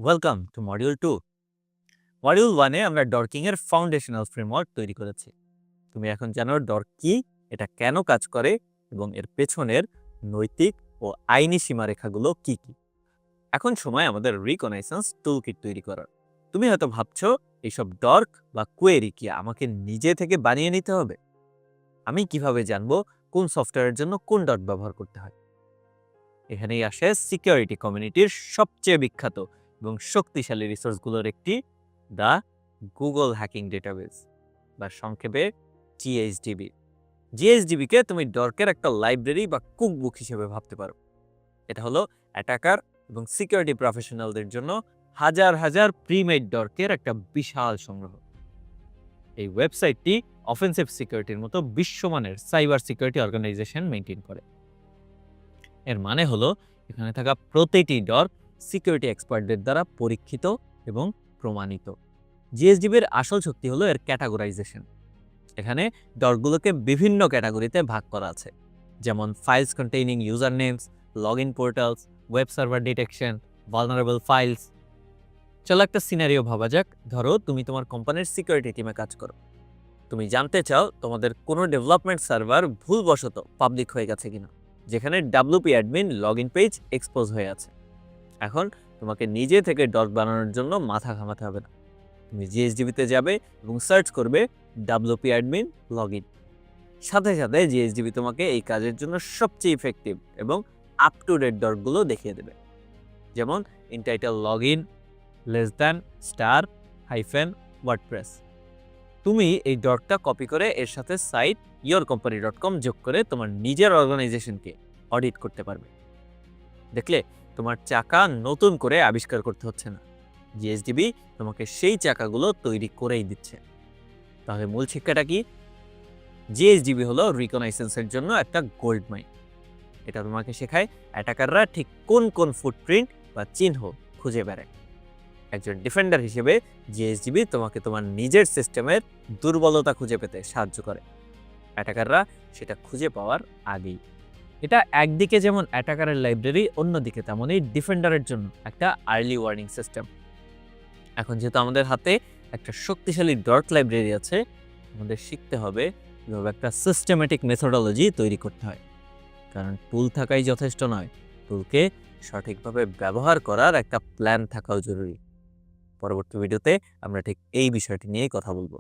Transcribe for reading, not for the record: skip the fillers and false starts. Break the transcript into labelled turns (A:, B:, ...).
A: Welcome to module 2। Module 1 এ আমরা ডর্কিং এর foundational framework তৈরি করেছি। তুমি এখন জানো ডর্ক কি, এটা কেন কাজ করে এবং এর পেছনের নৈতিক ও আইনি সীমারেখাগুলো কি কি। এখন সময় আমাদের রিকগনাইসেন্স টুলকিট তৈরি করার। তুমি হয়তো ভাবছো এইসব ডর্ক বা কোয়েরি কি আমাকে নিজে থেকে বানিয়ে নিতে হবে? আমি কিভাবে জানবো কোন সফটওয়্যারের জন্য কোন ডর্ক ব্যবহার করতে হয়? এখানেই আসে সিকিউরিটি কমিউনিটির সবচেয়ে বিখ্যাত এবং শক্তিশালী রিসোর্সগুলোর একটি, দ্য গুগল হ্যাকিং ডেটাবেস বা সংক্ষেপে জিএইচডিবি। জিএইচডিবিকে তুমি ডর্কের একটা লাইব্রেরি বা কুকবুক হিসেবে ভাবতে পারো। এটা হলো অ্যাটাকার এবং সিকিউরিটি প্রফেশনালদের জন্য হাজার হাজার প্রিমেড ডর্কের একটা বিশাল সংগ্রহ। এই ওয়েবসাইটটি অফেন্সিভ সিকিউরিটির মতো বিশ্বমানের সাইবার সিকিউরিটি অর্গানাইজেশন মেনটেন করে। এর মানে হলো এখানে থাকা প্রতিটি ডর্ক সিকিউরিটি এক্সপার্টদের দ্বারা পরীক্ষিত এবং প্রমাণিত। জিএসডিবির আসল শক্তি হলো এর ক্যাটাগরাইজেশন। এখানে ডর্কগুলোকে বিভিন্ন ক্যাটাগরিতে ভাগ করা আছে, যেমন files containing user names, log in portals, web server detection, vulnerable files. চলো একটা সিনারিও ভাবা যাক। ধরো তুমি তোমার কোম্পানির সিকিউরিটি টিমে কাজ করো। তুমি জানতে চাও তোমাদের কোনো ডেভেলপমেন্ট সার্ভার ভুলবশত পাবলিক হয়ে গেছে কিনা, যেখানে WP admin log in page expose হয়ে আছে। এখন তোমাকে নিজে থেকে ডর্ক বানানোর জন্য মাথা ঘামাতে হবে না। তুমি জিএসডিবিতে যাবে এবং সার্চ করবে ডাব্লিউপি অ্যাডমিন লগ ইন। সাথে সাথে জিএসডিবি তোমাকে এই কাজের জন্য সবচেয়ে ইফেক্টিভ এবং আপ টু ডেট ডর্কগুলো দেখিয়ে দেবে, যেমন intitle log in, less than, star, hyphen, WordPress. তুমি এই ডটটা কপি করে এর সাথে সাইট yourcompany.com যোগ করে তোমার নিজের অর্গানাইজেশনকে অডিট করতে পারবে। দেখলে তোমার চাকা নতুন করে আবিষ্কার করতে হচ্ছে না, জিএসডিবি তোমাকে সেই চাকাগুলো তৈরি করেই দিচ্ছে। তাহলে মূল শিক্ষাটা কি? জিএসডিবি হলো রিকগনাইসেন্সের জন্য একটা গোল্ড মাইন। এটা তোমাকে শেখায় অ্যাটাকাররা ঠিক কোন কোন ফুটপ্রিন্ট বা চিহ্ন খুঁজে বেড়ায়। একজন ডিফেন্ডার হিসেবে জিএসডিবি তোমাকে তোমার নিজের সিস্টেমের দুর্বলতা খুঁজে পেতে সাহায্য করে, অ্যাটাকাররা সেটা খুঁজে পাওয়ার আগেই। এটা একদিকে যেমন অ্যাটাকারের লাইব্রেরি, অন্যদিকে তেমনই ডিফেন্ডারের জন্য একটা আর্লি ওয়ার্নিং সিস্টেম। এখন যেহেতু আমাদের হাতে একটা শক্তিশালী ডর্ক লাইব্রেরি আছে, আমাদের শিখতে হবে কীভাবে একটা সিস্টেমেটিক মেথোডোলজি তৈরি করতে হয়। কারণ টুল থাকাই যথেষ্ট নয়, টুলকে সঠিকভাবে ব্যবহার করার একটা প্ল্যান থাকাও জরুরি। পরবর্তী ভিডিওতে আমরা ঠিক এই বিষয়টি নিয়েই কথা বলবো।